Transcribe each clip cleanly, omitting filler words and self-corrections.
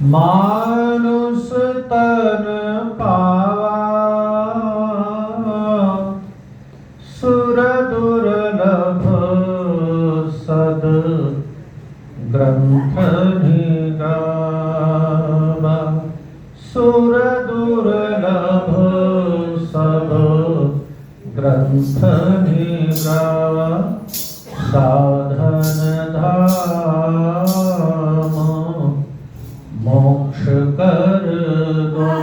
मानुष तन पावा सुर दुर्लभ सद ग्रंथ निगावा सुर दुर्लभ सद ग्रंथ निगावा साधन धाम मोक्ष कर द्वारा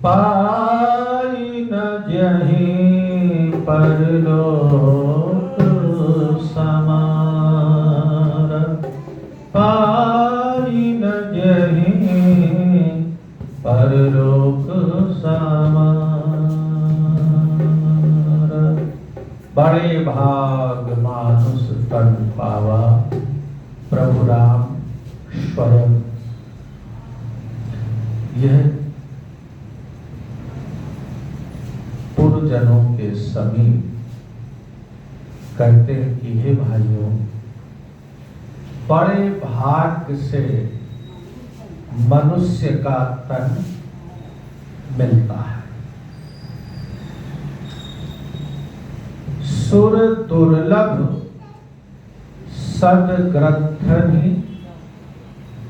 पाई न जहीं परलोक समारा पाई न जहीं परलोक समारा। बड़े भाग मानुष तन पावा प्रभु राम स्वयं यह पूर्वजनों के समीप कहते हैं कि हे भाइयों, बड़े भाग्य से मनुष्य का तन मिलता है। सुर दुर्लभ सद ग्रंथ ही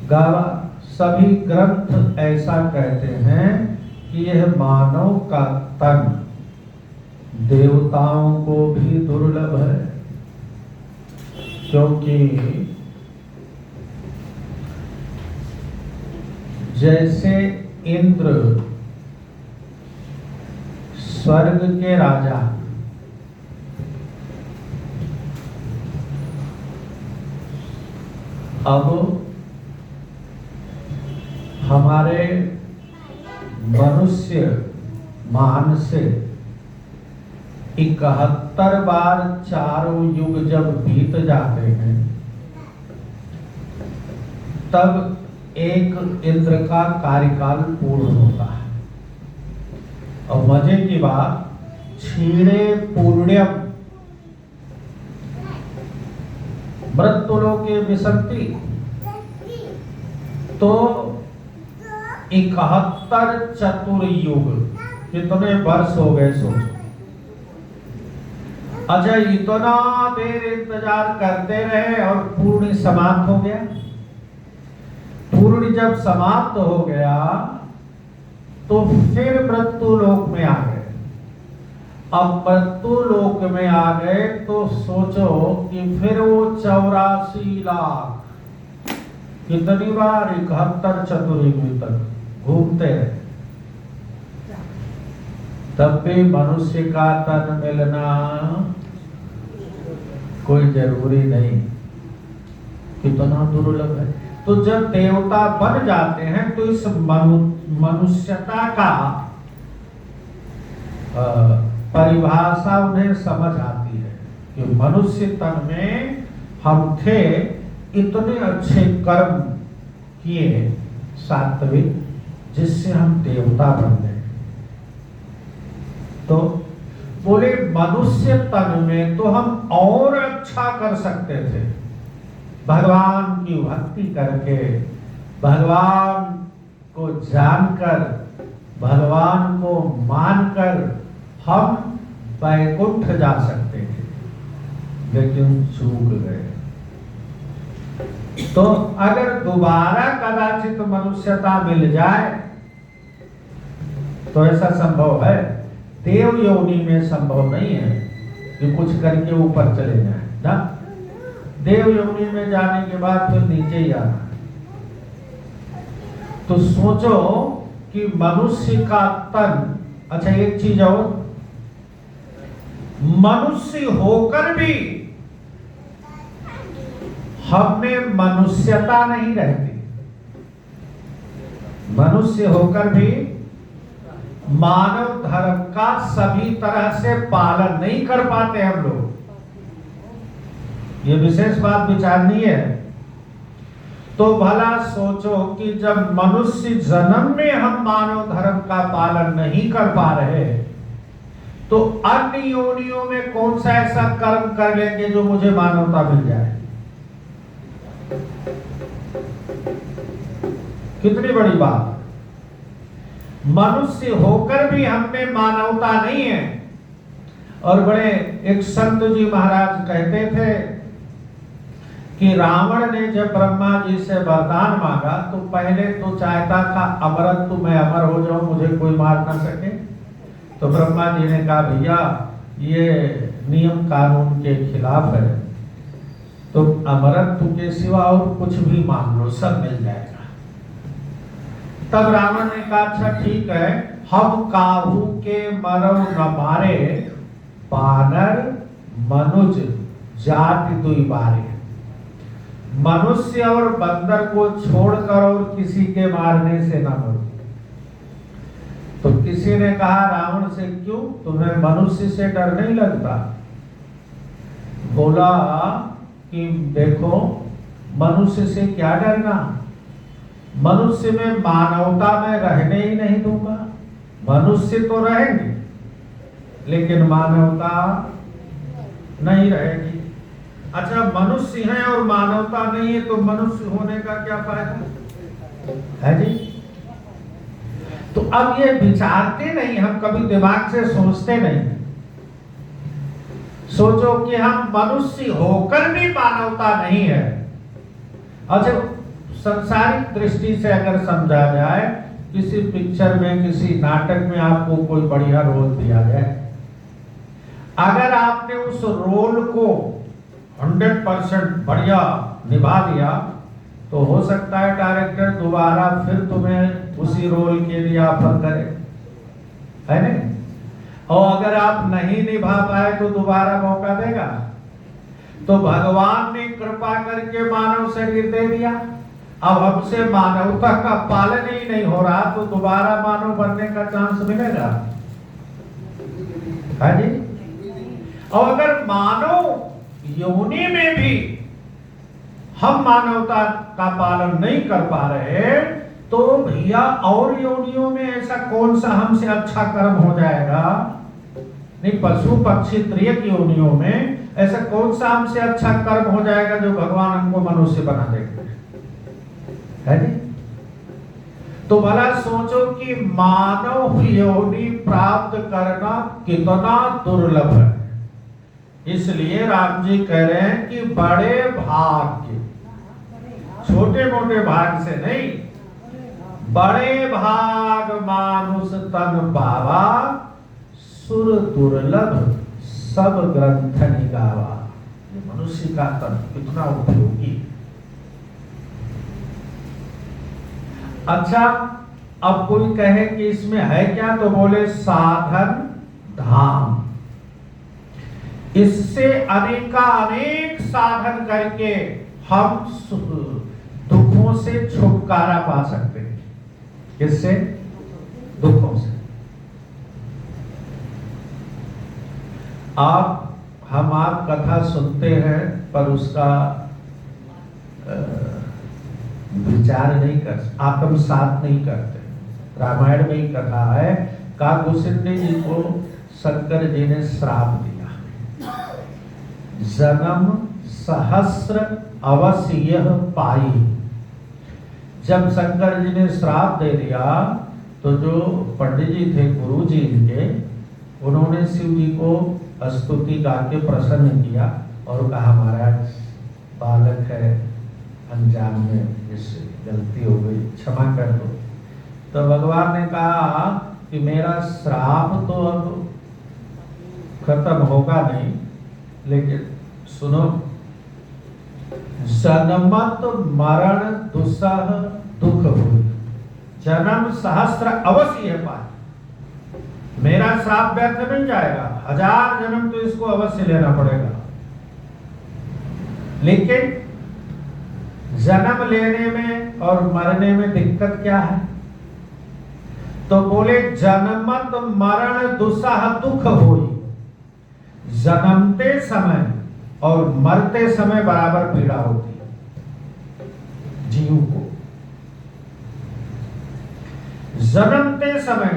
गावा। सभी ग्रंथ ऐसा कहते हैं कि यह मानव का तन देवताओं को भी दुर्लभ है, क्योंकि जैसे इंद्र स्वर्ग के राजा अब हमारे मनुष्य मान से 71 बार चारों युग जब बीत जाते हैं, तब एक इंद्र का कार्यकाल पूर्ण होता है। और मजे की बात, क्षीणे पूर्ण्यम मृत्युलोके विसंति, तो 71 चतुर्युग कितने वर्ष हो गए सोचो। अच्छा, इतना देर इंतजार करते रहे और पूर्ण समाप्त हो गया। पूर्ण जब समाप्त हो गया तो फिर मृत्युलोक में आ गए। अब मृत्युलोक में आ गए तो सोचो कि फिर वो 84 लाख कितनी बार 71 चतुर्युग तक घूमते रहे, तब भी मनुष्य का तन मिलना कोई जरूरी नहीं, कितना दुर्लभ है। तो जब देवता बन जाते हैं तो इस मनुष्यता का परिभाषा उन्हें समझ आती है कि मनुष्य तन में हम थे, इतने अच्छे कर्म किए सात्विक, जिससे हम देवता बन गए। तो बोले मनुष्य तन में तो हम और अच्छा कर सकते थे, भगवान की भक्ति करके, भगवान को जानकर, भगवान को मानकर हम वैकुंठ जा सकते थे, लेकिन चूक गए। तो अगर दोबारा कदाचित मनुष्यता मिल जाए तो ऐसा संभव है। देव योनि में संभव नहीं है कि कुछ करके ऊपर चले जाए ना। देव योनि में जाने के बाद फिर नीचे ही आना। तो सोचो कि मनुष्य का तन, अच्छा एक चीज और, मनुष्य होकर भी हमें मनुष्यता नहीं रहती। मनुष्य होकर भी मानव धर्म का सभी तरह से पालन नहीं कर पाते हम लोग। ये विशेष बात विचारनी है। तो भला सोचो कि जब मनुष्य जन्म में हम मानव धर्म का पालन नहीं कर पा रहे, तो अन्य योनियों में कौन सा ऐसा कर्म कर लेंगे जो मुझे मानवता मिल जाए। कितनी बड़ी बात। मनुष्य होकर भी हम में मानवता नहीं है। और बड़े एक संत जी महाराज कहते थे कि रावण ने जब ब्रह्मा जी से वरदान मांगा तो पहले तो चाहता था अमरत्व, तो मैं अमर हो जाऊं, मुझे कोई मार ना सके। तो ब्रह्मा जी ने कहा भैया ये नियम कानून के खिलाफ है, तो अमरत्व के सिवा और कुछ भी मांग लो, सब मिल जाएगा। तब रावण ने कहा अच्छा ठीक है, हम काहू के मरो न मारे, बानर मनुज जाति दुई बारे। मनुष्य और बंदर को छोड़कर और किसी के मारने से ना मरो। तो किसी ने कहा रावण से क्यों, तुम्हें मनुष्य से डर नहीं लगता? बोला कि देखो मनुष्य से क्या डरना, मनुष्य में मानवता में रहने ही नहीं दूंगा। मनुष्य तो रहेंगे लेकिन मानवता नहीं रहेगी। अच्छा मनुष्य है और मानवता नहीं है तो मनुष्य होने का क्या फायदा है जी? तो अब ये विचारते नहीं, हम कभी दिमाग से सोचते नहीं। सोचो कि हम मनुष्य होकर भी मानवता नहीं है। अच्छा संसारिक दृष्टि से अगर समझा जाए, किसी पिक्चर में किसी नाटक में आपको कोई बढ़िया रोल दिया जाए, अगर आपने उस रोल को 100% बढ़िया निभा दिया तो हो सकता है डायरेक्टर दोबारा फिर तुम्हें उसी रोल के लिए ऑफर करे, है नहीं? और अगर आप नहीं निभा पाए तो दोबारा मौका देगा। तो भगवान ने कृपा करके मानव शरीर दे दिया, अब हमसे मानवता का पालन ही नहीं हो रहा तो दोबारा मानव बनने का चांस मिलेगा, है जी? और अगर मानव योनि में भी हम मानवता का पालन नहीं कर पा रहे तो भैया और योनियों में ऐसा कौन सा हमसे अच्छा कर्म हो जाएगा? नहीं, पशु पक्षी त्रियक योनियों में ऐसा कौन सा हमसे अच्छा कर्म हो जाएगा जो भगवान हमको मनुष्य बना देंगे, है जी? तो भला सोचो कि मानव योनि प्राप्त करना कितना दुर्लभ है। इसलिए राम जी कह रहे हैं कि बड़े भाग्य, छोटे मोटे भाग से नहीं, बड़े भाग मानुष तन पावा, सुर दुर्लभ सब ग्रंथ निगावा। ये मनुष्य का तन कितना उपयोगी। अच्छा अब कोई कहे कि इसमें है क्या, तो बोले साधन धाम। इससे अनेक साधन करके हम दुखों से छुटकारा पा सकते हैं। किससे? दुखों से। आप कथा सुनते हैं पर उसका विचार नहीं कर, आत्मसात नहीं करते। रामायण में ही कथा है, काकुसिंडी जी को शंकर जी ने श्राप दिया, जन्म सहस्र अवश्य यह पाई। जब शंकर जी ने श्राप दे दिया तो जो पंडित जी थे, गुरु जी इनके, उन्होंने शिव जी को स्तुति गा के प्रसन्न किया और कहा महाराज बालक है, अनजान में इससे गलती हो गई, क्षमा कर दो। तो भगवान ने कहा कि मेरा श्राप तो अब खत्म होगा नहीं, लेकिन सुनो, जन्मत मरण दुस्सह दुख हुई, जन्म सहस्त्र अवश्य है पाए। मेरा श्राप व्यर्थ नहीं जाएगा, 1000 जन्म तो इसको अवश्य लेना पड़ेगा। लेकिन जन्म लेने में और मरने में दिक्कत क्या है? तो बोले जन्मत मरण दुस्सह दुख होई। जन्मते समय और मरते समय बराबर पीड़ा होती है जीव को। जन्मते समय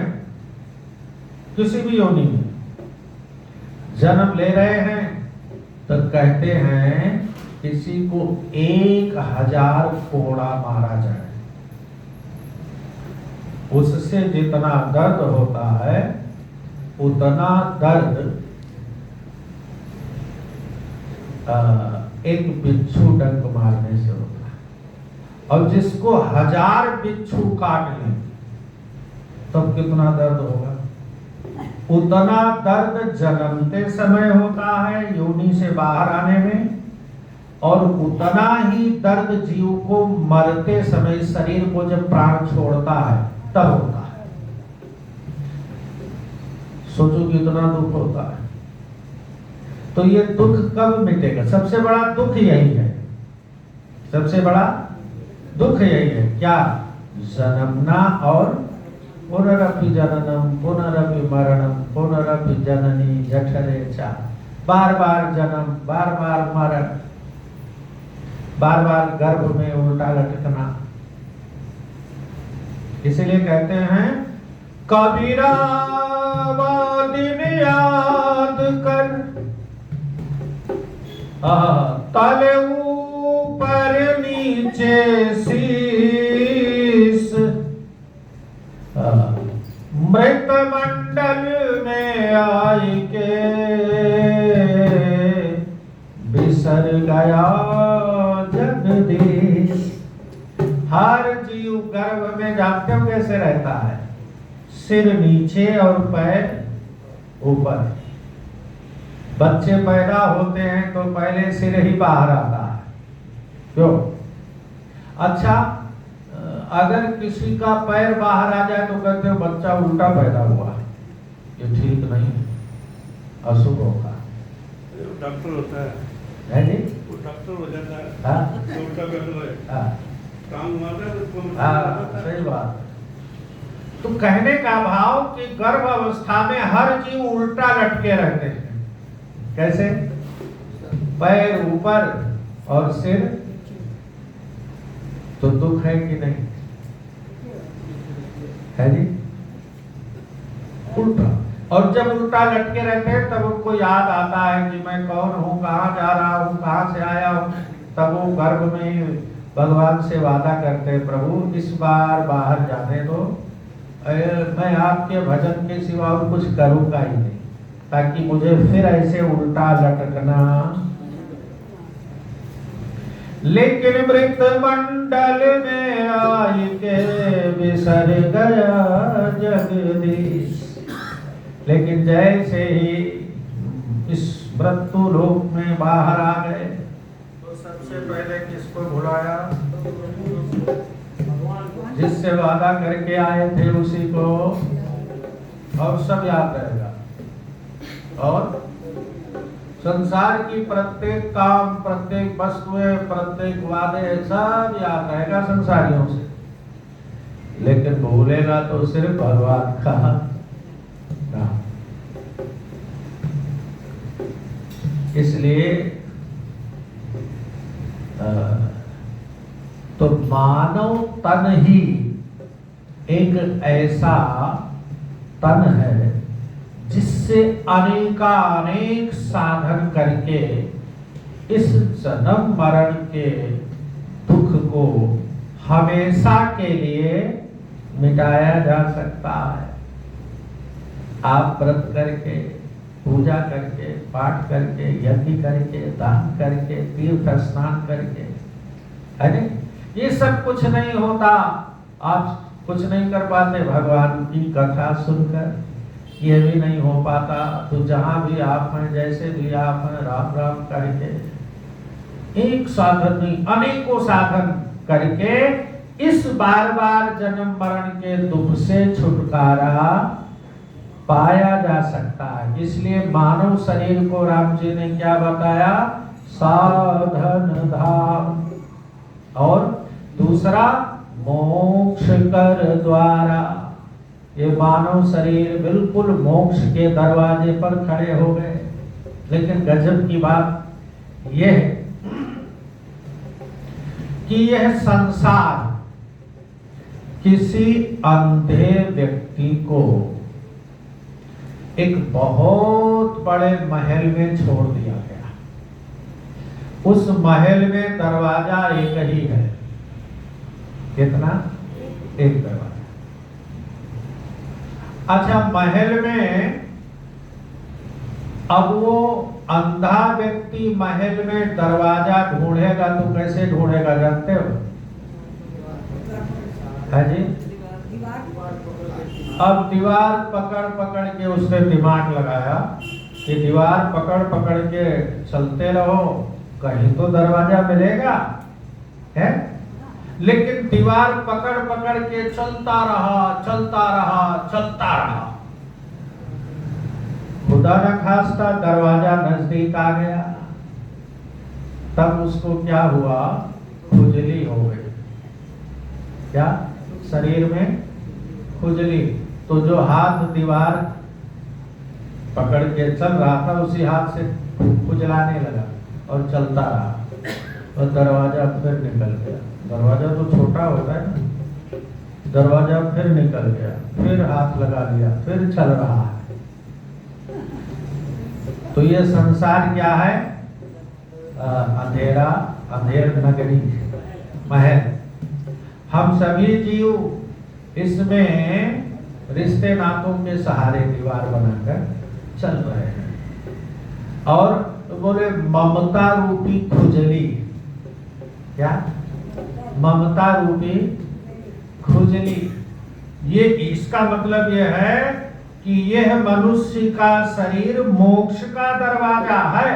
किसी भी योनि में जन्म ले रहे हैं तो कहते हैं किसी को 1000 कोड़ा मारा जाए, उससे जितना दर्द होता है उतना दर्द एक बिच्छू डंक मारने से होता है। और जिसको 1000 बिच्छू काट लें तब कितना दर्द होगा? उतना दर्द जन्मते समय होता है योनि से बाहर आने में, और उतना ही दर्द जीव को मरते समय, शरीर को जब प्राण छोड़ता है तब होता है। सोचो कितना दुख होता है। तो ये दुख कब मिटेगा? सबसे बड़ा दुख यही है, सबसे बड़ा दुख यही है। क्या? जन्मना और पुनरपि जननम पुनरपि मरणम पुनरपि जननी जठरे चा, बार बार जन्म, बार बार मरण, बार बार गर्भ में उल्टा लटकना। इसीलिए कहते हैं कबीरा दिन याद कर, तले ऊपर नीचे शीस, मृत मंडल में आई के बिसर गया जगदीश। हर जीव गर्भ में जानते हो कैसे रहता है? सिर नीचे और पैर ऊपर। बच्चे पैदा होते हैं तो पहले सिर ही बाहर आता है, क्यों? अच्छा, अगर किसी का पैर बाहर आ जाए तो कहते हो बच्चा उल्टा पैदा हुआ है, ये ठीक नहीं है, अशुभ होगा। डॉक्टर होता है जी, वो डॉक्टर हो जाता है, हाँ तो उल्टा पैदा है, हाँ काम हुआ था तो हाँ, सही बात। तो कहने का भाव कि गर्भ अवस्था में हर जीव उल्टा लटके रहते हैं। कैसे? पैर ऊपर और सिर, तो दुख है कि नहीं है जी? उल्टा। और जब उल्टा लटके रहते हैं तब उनको याद आता है कि मैं कौन हूँ, कहाँ जा रहा हूँ, कहाँ से आया हूँ। तब वो गर्भ में भगवान से वादा करते हैं, प्रभु इस बार बाहर जाने दो, मैं आपके भजन के सिवा और कुछ करूँगा ही नहीं, ताकि मुझे फिर ऐसे उल्टा लटकना। लेकिन मृत मंडल में आई के बिसर गया जगदीश। लेकिन जैसे ही इस मृत्यु लोक में बाहर आ गए तो सबसे पहले किसको भुलाया? जिससे वादा करके आए थे उसी को। और सब याद रहेगा। और संसार की प्रत्येक काम, प्रत्येक वस्तुएं, प्रत्येक वादे सब याद रहेगा संसारियों से, लेकिन भूलेगा तो सिर्फ भगवान का नाम। इसलिए तो मानव तन ही एक ऐसा तन है जिससे अनेक साधन करके इस जन्म मरण के दुख को हमेशा के लिए मिटाया जा सकता है। आप व्रत करके, पूजा करके, पाठ करके, यज्ञ करके, दान करके, तीर्थ स्नान करके, है ये सब कुछ नहीं होता। आप कुछ नहीं कर पाते, भगवान की कथा सुनकर ये भी नहीं हो पाता। तो जहां भी आप हैं, जैसे भी आप हैं, राम राम करके, एक साधन नहीं अनेकों साधन करके इस बार बार जन्म मरण के दुख से छुटकारा पाया जा सकता है। इसलिए मानव शरीर को राम जी ने क्या बताया? साधन धाम। और दूसरा मोक्ष कर द्वारा। ये मानव शरीर बिल्कुल मोक्ष के दरवाजे पर खड़े हो गए। लेकिन गजब की बात यह है कि यह संसार किसी अंधे व्यक्ति को एक बहुत बड़े महल में छोड़ दिया गया। उस महल में दरवाजा एक ही है। कितना? एक दरवाजा। अच्छा, महल में अब वो अंधा व्यक्ति महल में दरवाजा ढूंढेगा तो कैसे ढूंढेगा जानते हो? है जी? अब दीवार पकड़ पकड़ के उसने दिमाग लगाया कि दीवार पकड़ पकड़ के चलते रहो, कहीं तो दरवाजा मिलेगा, है? लेकिन दीवार पकड़ पकड़ के चलता रहा, चलता रहा, चलता रहा। खुदा न खास्ता दरवाजा नजदीक आ गया। तब उसको क्या हुआ? खुजली हो गई। क्या? शरीर में खुजली। तो जो हाथ दीवार पकड़ के चल रहा था उसी हाथ से खुजलाने लगा और चलता रहा और दरवाजा फिर निकल गया। दरवाजा तो छोटा होता है ना, दरवाजा फिर निकल गया, फिर हाथ लगा लिया, फिर चल रहा है। तो ये संसार क्या है? अंधेरा, अंधेर नगरी, महल। हम सभी जीव इसमें रिश्ते नातों के सहारे दीवार बनाकर चल रहे हैं। और बोले ममता रूपी खुजली। क्या? ममता रूपी खुजली। ये इसका मतलब यह है कि यह मनुष्य का शरीर मोक्ष का दरवाजा है।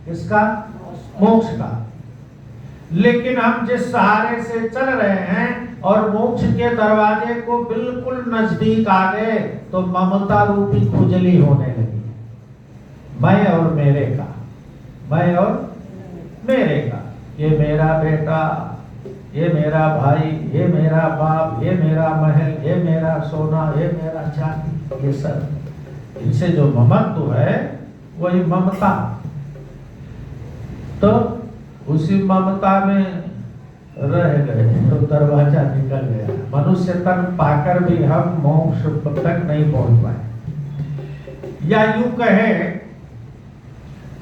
इसका? मोक्ष का। लेकिन हम जिस सहारे से चल रहे हैं और मोक्ष के दरवाजे को बिल्कुल नजदीक आ गए तो ममता रूपी खुजली होने लगी। मैं और मेरे का, मैं और मेरे का, ये मेरा बेटा, ये मेरा भाई, ये मेरा बाप, ये मेरा महल, ये मेरा सोना, ये मेरा चांदी, ये सब इनसे जो ममत्व है वही ममता। तो उसी ममता में रह गए तो दरवाजा निकल गया। मनुष्य तन पाकर भी हम मोक्ष तक नहीं पहुंच पाए। या यूं कहे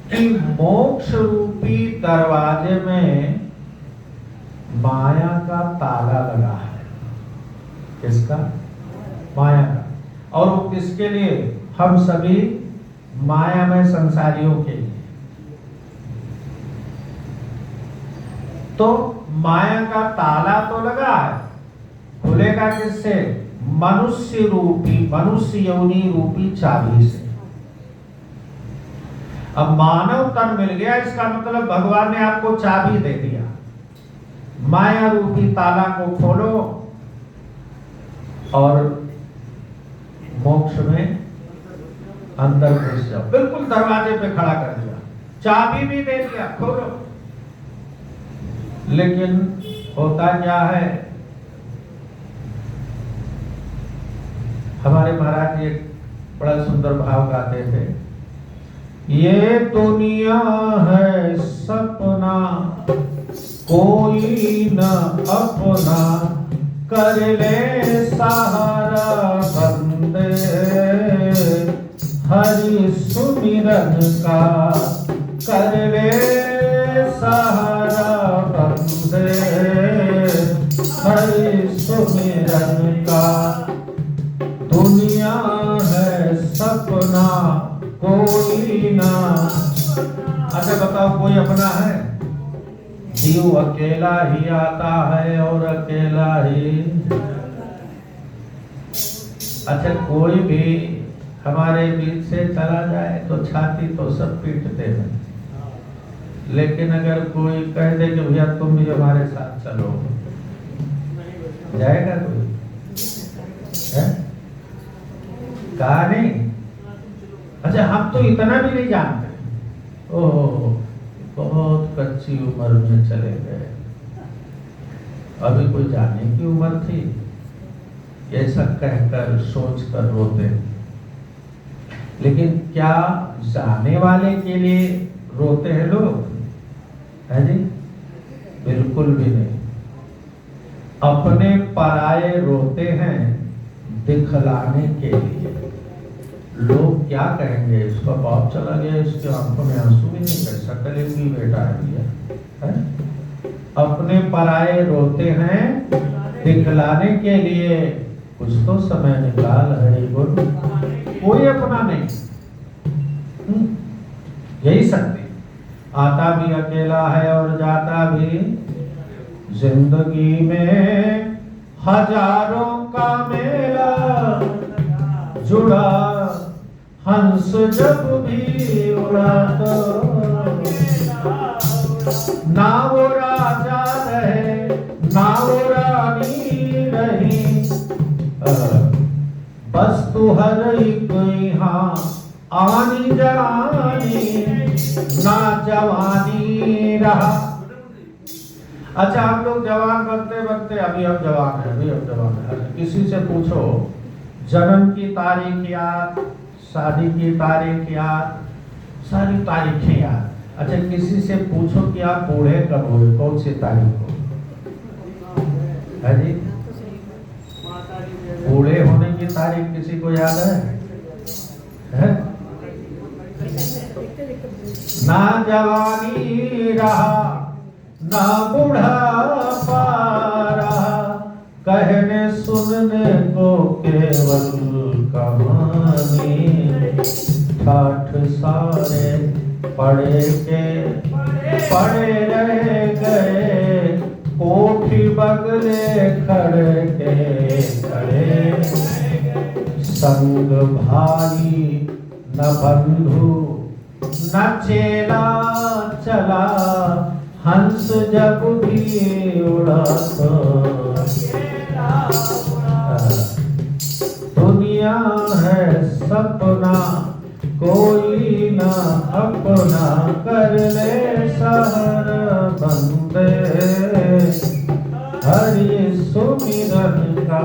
कि मोक्ष रूपी दरवाजे में माया का ताला लगा है। किसका? माया का। और वो किसके लिए? हम सभी माया में संसारियों के लिए। तो माया का ताला तो लगा है, खुलेगा किससे? मनुष्य रूपी, मनुष्य योनि रूपी चाबी से। अब मानव तन मिल गया, इसका मतलब भगवान ने आपको चाबी दे दिया। माया रूपी ताला को खोलो और मोक्ष में अंदर घुस जाओ। बिल्कुल दरवाजे पे खड़ा कर दिया, चाबी भी दे दिया, खोलो। लेकिन होता क्या है? हमारे महाराज जी एक बड़ा सुंदर भाव गाते थे, ये दुनिया है सपना कोई न अपना, कर ले सहारा बंदे हरि सुमिरन का, कर ले सहारा बंदे हरि सुमिरन का। दुनिया है सपना कोई ना। अच्छा बताओ, कोई अपना है? जीव अकेला ही आता है और अकेला ही। अच्छा, कोई भी हमारे बीच से चला जाए तो छाती तो सब पीटते हैं, लेकिन अगर कोई कह दे कि भैया तुम भी हमारे साथ चलो, जाएगा कोई? है? कहा नहीं? अच्छा, हम तो इतना भी नहीं जानते। ओहो, बहुत कच्ची उम्र में चले गए, अभी कोई जाने की उम्र थी, ऐसा कहकर सोचकर रोते। लेकिन क्या जाने वाले के लिए रोते हैं लोग? है जी? बिल्कुल भी नहीं। अपने पराये रोते हैं दिखलाने के लिए। लोग क्या कहेंगे, इसका बाप चला गया, इसके आंखों में आंसू भी नहीं, कैसा करेंगी बेटा है? अपने पराये रोते हैं दिखलाने के लिए, कुछ तो समय निकाल है बोल, कोई अपना नहीं। यही शक्ति, आता भी अकेला है और जाता भी। जिंदगी में हजारों का मेला जुड़ा, हंस जब भी उड़ा तो ना वो राजा रहे ना वो रानी रही, बस तू हर एक यहाँ आनी जानी, ना जवानी रहा। अच्छा, हम लोग जवान बनते बनते अभी हम जवान है, अभी हम जवान है। किसी से पूछो जन्म की तारीख याद, शादी की तारीख याद, सारी तारीखें याद। अच्छा, किसी से पूछो कि आप बूढ़े कब हुए, कौन सी तारीख को है जी? बूढ़े होने की तारीख किसी को याद है? ना जवानी रहा ना बूढ़ापा रहा, कहने सुनने को केवल कहानी, ठाठ सारे पड़े के पड़े रह गए, कोठी बगले खड़े के खड़े, संग भाई न बंधु न चेला चला, हंस जब भी उड़ा तो दुनिया है सपना, कोई ना अपना, कर ले सहर बंदे हरि सुमिरन का।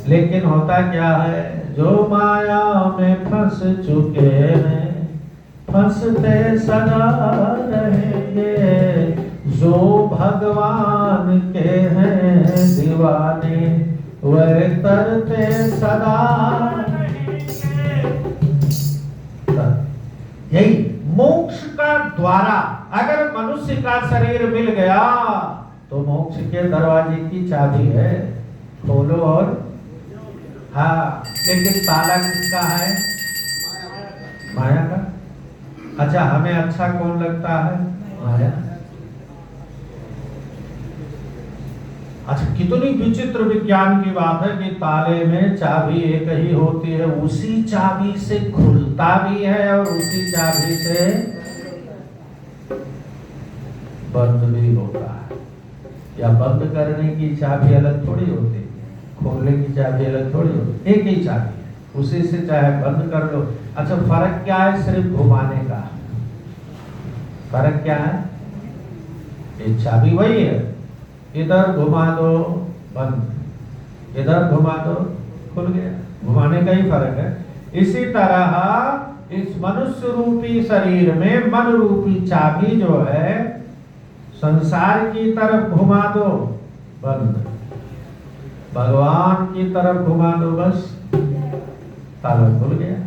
लेकिन होता क्या है, जो माया में फंस चुके हैं फंसते सदा रहेंगे, जो भगवान के हैं दीवाने वह तरते सदा। यही मोक्ष का द्वारा, अगर मनुष्य का शरीर मिल गया तो मोक्ष के दरवाजे की चाबी है, खोलो और हाँ। लेकिन ताला किसका है? माया का। अच्छा, हमें अच्छा कौन लगता है? माया। अच्छा, कितनी विचित्र विज्ञान की बात है कि ताले में चाबी एक ही होती है, उसी चाबी से खुलता भी है और उसी चाबी से बंद भी होता है। या बंद करने की चाबी अलग थोड़ी होती है, खोलने की चाबी अलग थोड़ी होती, एक ही चाबी है, उसी से चाहे बंद कर लो। अच्छा, फर्क क्या है? सिर्फ घुमाने का फर्क क्या है? ये चाबी वही है, इधर घुमा दो बंद, इधर घुमा दो खुल गया, घुमाने का ही फर्क है। इसी तरह इस मनुष्य रूपी शरीर में मन रूपी चाबी जो है, संसार की तरफ घुमा दो बंद, भगवान की तरफ घुमा दो बस ताला खुल गया।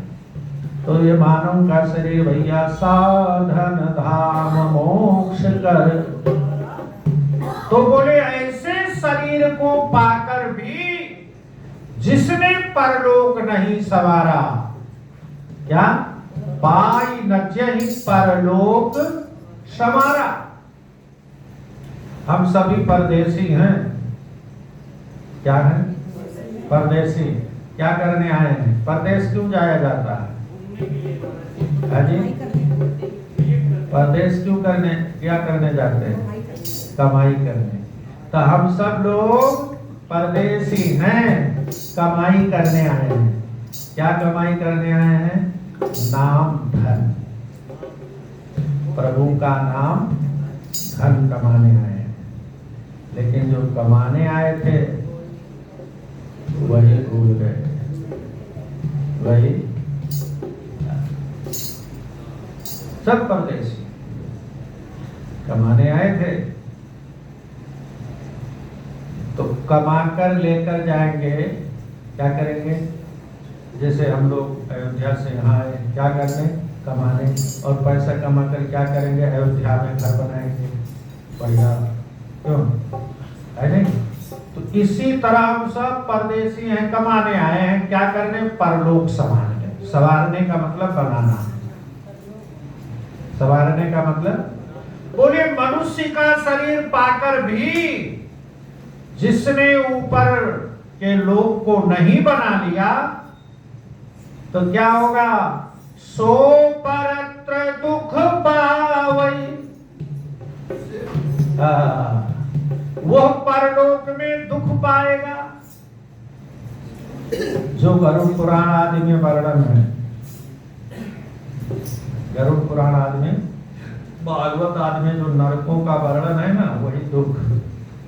तो ये मानव का शरीर भैया साधन धाम मोक्ष कर, तो बोले ऐसे शरीर को पाकर भी जिसने परलोक नहीं सवारा, क्या पाई न जहि परलोक समारा। हम सभी परदेसी हैं। क्या है? परदेसी। क्या करने आए हैं? परदेश क्यों जाया जाता है? जी, परदेश क्यों करने, क्या करने जाते हैं? कमाई करने। तो हम सब लोग परदेसी हैं, कमाई करने आए हैं। क्या कमाई करने आए हैं? नाम धन, प्रभु का नाम धन कमाने आए हैं। लेकिन जो कमाने आए थे वही भूल गए, वही सब परदेसी कमाने आए थे तो कमाकर लेकर जाएंगे, क्या करेंगे? जैसे हम लोग अयोध्या से यहाँ आए क्या करने, कमाने, और पैसा कमा कर क्या करेंगे, अयोध्या में घर बनाएंगे बढ़िया, क्यों है नहीं? तो इसी तरह हम सब परदेसी हैं, कमाने आए हैं, क्या करने, परलोक संवारने। संवारने का मतलब बनाना, संवारने का मतलब, बोले मनुष्य का शरीर पाकर भी जिसने ऊपर के लोग को नहीं बना लिया तो क्या होगा, सो परत्र दुख पावई, वो परलोक में दुख पाएगा। जो गरुड़ पुराण आदि में वर्णन है, गरुड़ पुराण आदि में, भागवत आदि में जो नरकों का वर्णन है ना, वही दुख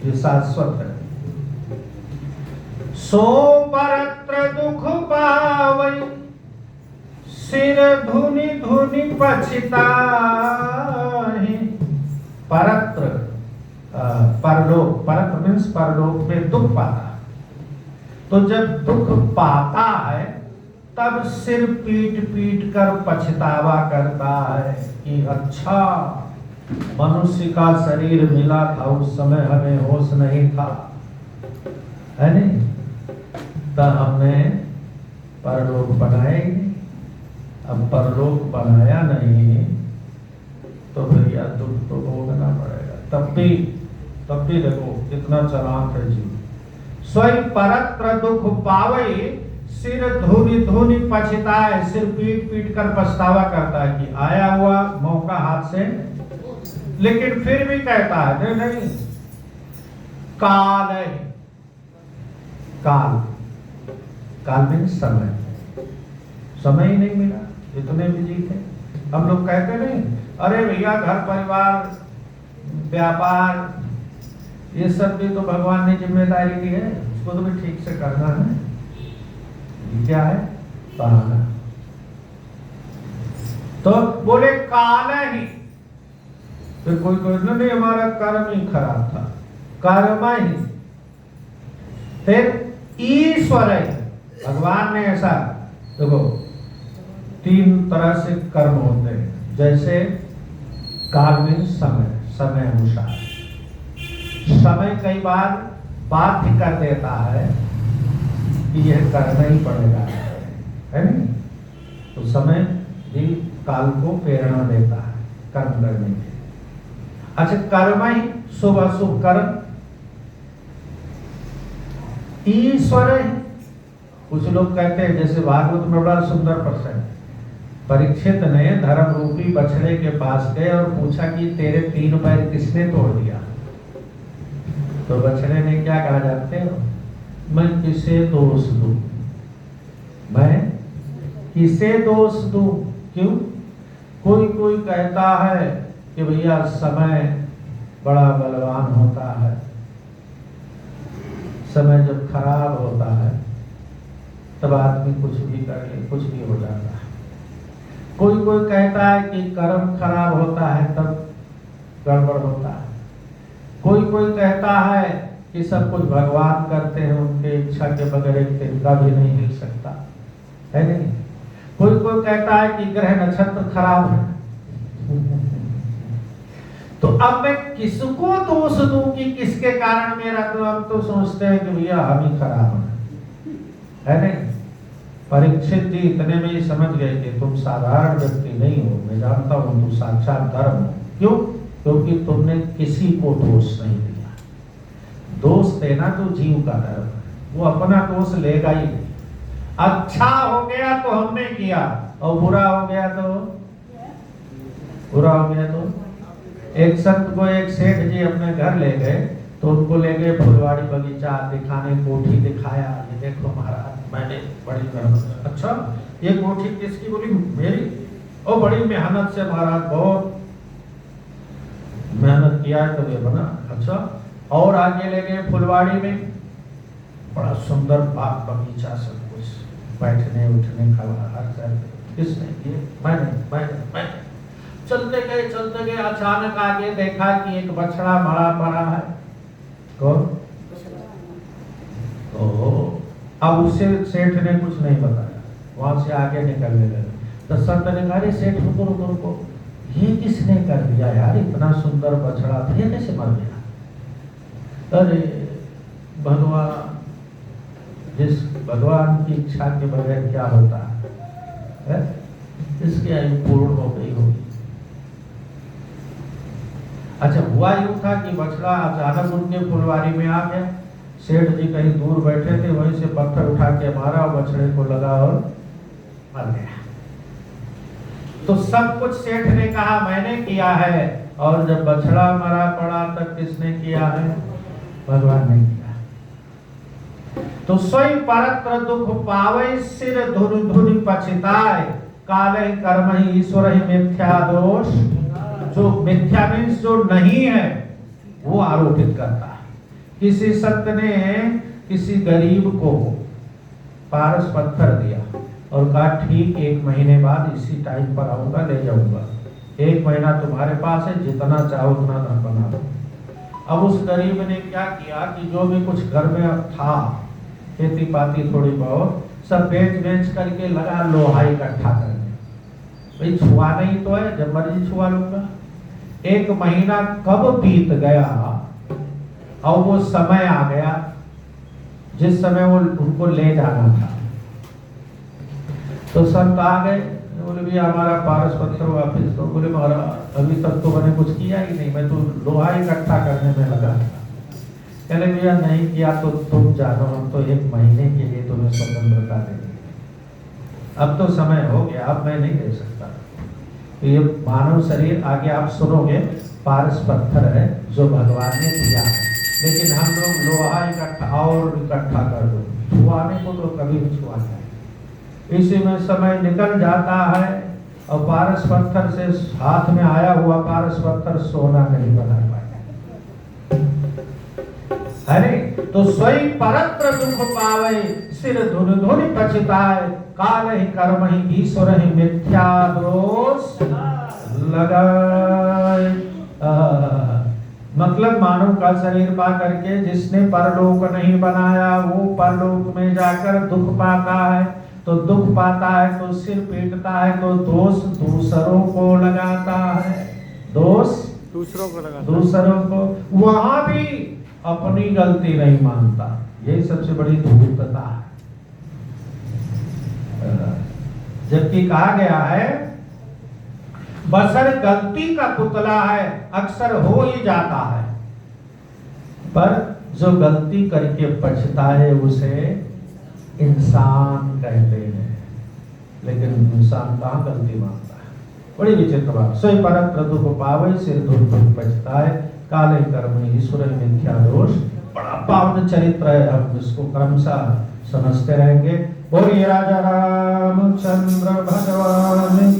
ये शाश्वत है। सो परत्र दुख पावई, सिर धुनि धुनि पछिताहि। परत्र परलोक, परत्र मीन्स परलोक में दुख पाता है। तो जब दुख पाता है तब सिर पीट पीट कर पछतावा करता है कि अच्छा मनुष्य का शरीर मिला था, उस समय हमें होश नहीं था, है नहीं? तब हमने परलोक बनाए, अब परलोक बनाया नहीं तो भैया दुख तो भोगना पड़ेगा। तब भी देखो कितना चालाक है जीव। स्वयं परत्र दुख पावई, सिर धुनि धुनि पछताए, सिर पीट पीट कर पछतावा करता है कि आया हुआ मौका हाथ से, लेकिन फिर भी कहता है नहीं, काल है, काल, काल में समय, समय ही नहीं मिला, इतने बिजी थे। हम लोग कहते नहीं, अरे भैया घर परिवार व्यापार ये सब भी तो भगवान ने जिम्मेदारी दी है, उसको तो भी ठीक से करना है। ये क्या है, बहाना। तो बोले काल ही, फिर कोई नहीं हमारा कर्म ही खराब था, कर्म ही। फिर ईश्वर है, भगवान ने ऐसा, देखो तीन तरह से कर्म होते हैं, जैसे काल में समय, समय अनुसार समय कई बार बाध्य कर देता है कि यह करना ही पड़ेगा, है नहीं? तो समय भी काल को प्रेरणा देता है कर्म करने के। अच्छा, कर्म ही शुभ अशुभ कर्म ईश्वर है। कुछ लोग कहते हैं, जैसे भागवत में बड़ा सुंदर प्रसंग, परीक्षित ने धर्म रूपी बछड़े के पास गए और पूछा कि तेरे 3 पैर किसने तोड़ दिया? तो बछड़े ने क्या कहा, जानते हो? मैं किसे दोष दूं, मैं किसे दोष दूं? क्यों? कोई कोई कहता है कि भैया समय बड़ा बलवान होता है, समय जब खराब होता है तब आदमी कुछ भी कर ले, कुछ भी हो जाता है। कोई कोई कहता है कि कर्म खराब होता है तब गड़बड़ होता है। कोई कोई कहता है कि सब कुछ भगवान करते हैं, उनके इच्छा के बगैर एक तिनका भी नहीं हिल सकता, है नहीं? कोई कोई कहता है कि ग्रह नक्षत्र खराब है। तो अब मैं किसको दोष दूं कि किसके कारण मेरा, तो हम तो सोचते हैं कि भैया हम ही खराब है नहीं? परीक्षित जी इतने में ही समझ गए कि तुम साधारण व्यक्ति नहीं हो, मैं जानता हूं तुम साक्षात धर्म हो। क्यों? क्योंकि तुमने किसी को दोष नहीं दिया। दोष देना तो जीव का धर्म है, वो अपना दोष लेगा ही नहीं। अच्छा हो गया तो हमने किया, और बुरा हो गया तो एक संत को एक सेठ जी अपने घर ले गए, तो उनको ले गए फुलवाड़ी बगीचा दिखाने, कोठी दिखाया, ये देखो महाराज मैंने बड़ी मेहनत। अच्छा, ये कोठी किसकी? बोली मेरी। और बड़ी मेहनत से महाराज, बहुत मेहनत किया है तब ये बना। अच्छा, और आगे ले गए फुलवाड़ी में, बड़ा सुंदर बाग बगीचा, सब कुछ बैठने उठने का हर तरह। किसने? ये मैंने। चलते गए, अचानक आगे देखा कि एक बछड़ा मरा पड़ा है। कौन? तो अब उसे सेठ ने कुछ नहीं बताया, वहां से आगे निकलने लगे। तो संत ने कहा, अरे सेठ रुको रुको रुको, ये किसने कर दिया यार, इतना सुंदर बछड़ा था, ये कैसे मर गया? अरे भगवान, जिस भगवान की इच्छा के बगैर क्या होता है? इसकी आयु पूर्ण हो गई होगी। अच्छा, हुआ यूं था कि बछड़ा अचानक उनके फुलवारी में आ गया। सेठ जी कहीं दूर बैठे थे, वहीं से पत्थर उठा के मारा और बछड़े को लगा और मर गया। तो सब कुछ सेठ ने कहा मैंने किया है, और जब बछड़ा मरा पड़ा तब किसने किया है? भगवान ने किया। तो सोई परत्र दुख पावे, सिर धुन धुन पछताए, काले कर्म ही ईश्वर ही मिथ्या दोष। जो मिथ्या मीन्स जो नहीं है वो आरोपित करता है। किसी संत ने किसी गरीब को पारस पत्थर दिया और कहा ठीक 1 महीने बाद इसी टाइम पर आऊंगा, ले जाऊंगा, 1 महीना तुम्हारे पास है, जितना चाहो उतना धन बना लो। अब उस गरीब ने क्या किया कि जो भी कुछ घर में था, खेती पाती थोड़ी बहुत, सब बेच करके लगा लोहा इकट्ठा करने। भाई छुआ नहीं तो है, जब मर्जी छुआ लूंगा। 1 महीना कब बीत गया और वो समय आ गया जिस समय वो उनको ले जाना था। तो संत आ गए, बोले भैया हमारा पारस पत्थर वापिस दो। बोले महाराज अभी तक तो मैंने कुछ किया ही नहीं, मैं तो लोहा इकट्ठा करने में लगा था। कहले भैया नहीं किया तो तुम जानो, हम तो 1 महीने के लिए तुम्हें स्वतंत्रता देंगे, अब तो समय हो गया, अब मैं नहीं दे सकता। तो ये मानव शरीर आगे आप सुनोगे पारस पत्थर है जो भगवान ने दिया है, लेकिन हम लोग लोहा इकट्ठा कर दो, छुआने को तो कभी नहीं छुआ जाए। इसी में समय निकल जाता है और पारस पत्थर से हाथ में आया हुआ पारस पत्थर सोना नहीं बना पाया। अरे तो सोई परत्र दुख पावे, सिर धुन धुन पछताए, काल ही कर्म ही ईश्वर ही मिथ्या दोष लगाए। मतलब मानव का शरीर पा करके जिसने परलोक नहीं बनाया वो परलोक में जाकर दुख पाता है। तो दुख पाता है तो सिर पीटता है, तो दोष दूसरों को लगाता है, दोष दूसरों को लगाता, दूसरों को, वहां भी अपनी गलती नहीं मानता। यही सबसे बड़ी धूर्तता है। जबकि कहा गया है बशर गलती का पुतला है, अक्सर हो ही जाता है, पर जो गलती करके पछता है उसे इंसान कहते हैं, लेकिन इंसान कहाँ गलती मानता है। बड़ी विचित्र बात। सोई परत्र दुख पावे, सिर धुन धुन पछताए, काले कर्म ईश्वर मिथ्या दोष। बड़ा पावन चरित्र है, हम इसको क्रमशः समझते रहेंगे। बोलिए राजा रामचंद्र भगवान